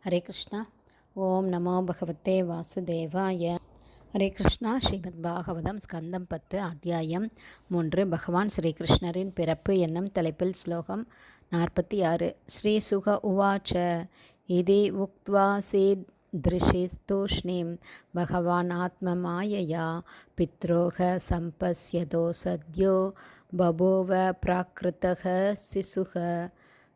ஹரே கிருஷ்ணா. ஓம் நமோ பகவத்தே வாசுதேவாய. ஹரே கிருஷ்ணா. ஸ்ரீமத் பாகவதம் ஸ்கந்தம் 10 அத்தியாயம் 3 பகவான் ஸ்ரீகிருஷ்ணரின் பிறப்பு என்னும் தலைப்பில் ஸ்லோகம் 46. ஸ்ரீ சுக உவாச்ச இதி உக்த்வா சீத்ருஷிஸ்தூஷ்ணீம் பகவான் ஆத்மமாயயா பித்ரோக சம்பஸ்யதோ சத்யோ பபூவ பிராக்ருதக சிசுக.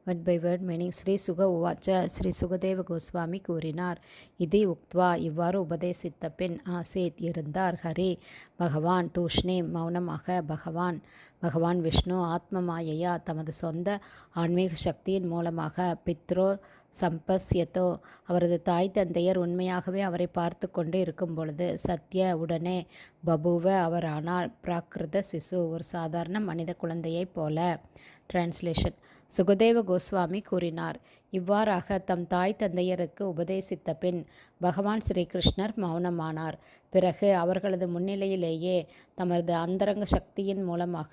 Word by word meaning. Shri Shuka உவாச்ச, ஸ்ரீ சுகதேவ கோஸ்வாமி கூறினார். இதி உக்த்வா இவ்வாறு உபதேசித்த பின் ஆசீத் இருந்தார். ஹரி பகவான் தூஷ்ணீம் மௌனமாக பகவான் விஷ்ணு ஆத்மமாயையா தமது சொந்த ஆன்மீக சக்தியின் மூலமாக பித்ரோ சம்பஸ்யத்தோ அவரது தாய் தந்தையர் உண்மையாகவே அவரை பார்த்து கொண்டு இருக்கும் பொழுது சத்ய உடனே பபுவ அவர் ஆனால் பிராகிருத சிசு ஒரு சாதாரண மனித குழந்தையைப் போல. டிரான்ஸ்லேஷன். சுகதேவ கோஸ்வாமி கூறினார். இவ்வாறாக தம் தாய் தந்தையருக்கு உபதேசித்த பின் பகவான் ஸ்ரீகிருஷ்ணர் மௌனமானார். பிறகு அவர்களது முன்னிலையிலேயே தமது அந்தரங்க சக்தியின் மூலமாக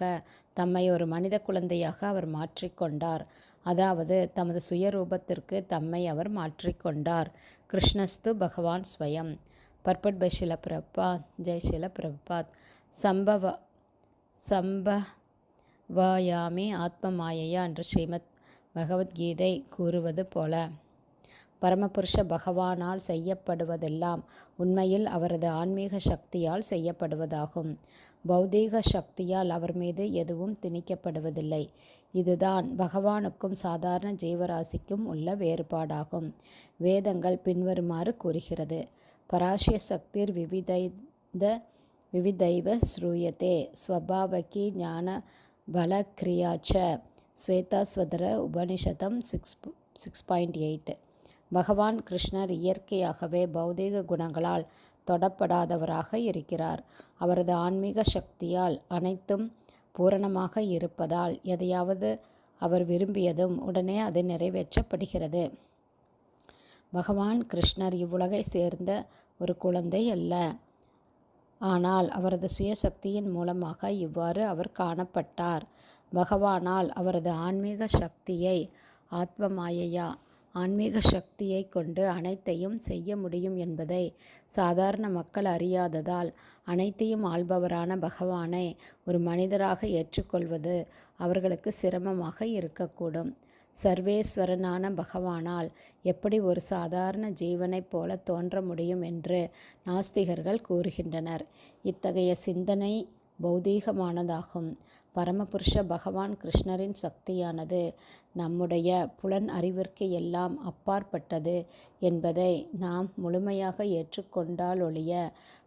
தம்மை ஒரு மனித குழந்தையாக அவர் மாற்றிக்கொண்டார். அதாவது தமது சுயரூபத்திற்கு தம்மை அவர் மாற்றிக்கொண்டார். கிருஷ்ணஸ்து பகவான் ஸ்வயம். பர்பட் பை ஷில பிரபாத். ஜெய் ஷில பிரபாத். சம்பவாயாமி ஆத்மமாயையா என்று ஸ்ரீமத் பகவத்கீதை கூறுவது போல பரமபுருஷ பகவானால் செய்யப்படுவதெல்லாம் உண்மையில் அவரது ஆன்மீக சக்தியால் செய்யப்படுவதாகும். பௌதீக சக்தியால் அவர் மீது எதுவும் திணிக்கப்படுவதில்லை. இதுதான் பகவானுக்கும் சாதாரண ஜீவராசிக்கும் உள்ள வேறுபாடாகும். வேதங்கள் பின்வருமாறு கூறுகிறது. பராஷ்ய சக்திர் விவிதைவ ஸ்ரூயத்தே ஸ்வபாவகி ஞான பலக்ரியாச்ச. ஸ்வேதாஸ்வதர உபனிஷதம் 6.8. பகவான் கிருஷ்ணர் இயற்கையாகவே பௌதீக குணங்களால் தொடப்படாதவராக இருக்கிறார். அவரது ஆன்மீக சக்தியால் அனைத்தும் பூரணமாக இருப்பதால் எதையாவது அவர் விரும்பியதும் உடனே அது நிறைவேற்றப்படுகிறது. பகவான் கிருஷ்ணர் இவ்வுலகை சேர்ந்த ஒரு குழந்தை அல்ல. ஆனால் அவரது சுயசக்தியின் மூலமாக இவ்வாறு அவர் காணப்பட்டார். பகவானால் அவரது ஆன்மீக சக்தியை ஆத்மமாயையா ஆன்மீக சக்தியை கொண்டு அனைத்தையும் செய்ய முடியும் என்பதை சாதாரண மக்கள் அறியாததால் அனைத்தையும் ஆள்பவரான பகவானை ஒரு மனிதராக ஏற்றுக்கொள்வது அவர்களுக்கு சிரமமாக இருக்கக்கூடும். சர்வேஸ்வரனான பகவானால் எப்படி ஒரு சாதாரண ஜீவனைப் போல தோன்ற முடியும் என்று நாஸ்திகர்கள் கூறுகின்றனர். இத்தகைய சிந்தனை பௌதீகமானதாகும். பரமபுருஷ பகவான் கிருஷ்ணரின் சக்தியானது நம்முடைய புலன் அறிவிற்கு எல்லாம் அப்பாற்பட்டது என்பதை நாம் முழுமையாக ஏற்றுக்கொண்டாலொழிய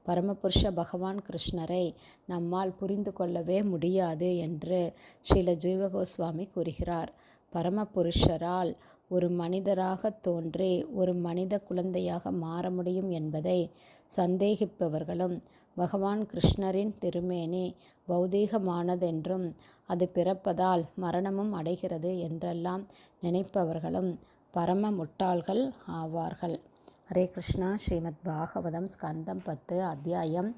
பரமபுருஷ பகவான் கிருஷ்ணரை நம்மால் புரிந்து கொள்ளவே முடியாது என்று ஸ்ரீல ஜீவகோஸ்வாமி கூறுகிறார். பரமபுருஷரால் ஒரு மனிதராக தோன்றி ஒரு மனித குழந்தையாக மாற முடியும் என்பதை சந்தேகிப்பவர்களும் பகவான் கிருஷ்ணரின் திருமேனி பௌதீகமானதென்றும் அது பிறப்பதால் மரணமும் அடைகிறது என்றெல்லாம் நினைப்பவர்களும் பரம முட்டாள்கள் ஆவார்கள். ஹரே கிருஷ்ணா. ஸ்ரீமத் பாகவதம் ஸ்கந்தம் 10 அத்தியாயம்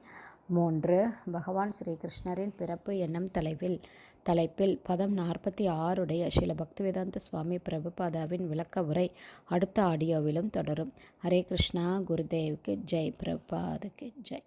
3 பகவான் ஸ்ரீகிருஷ்ணரின் பிறப்பு என்னும் தலைப்பில் பதம் 46 ஸ்ரீல பக்திவேதாந்த சுவாமி பிரபுபாதாவின் விளக்க உரை அடுத்த ஆடியோவிலும் தொடரும். ஹரே கிருஷ்ணா. குருதேவுக்கு ஜெய். பிரபுபாதுக்கு ஜெய்.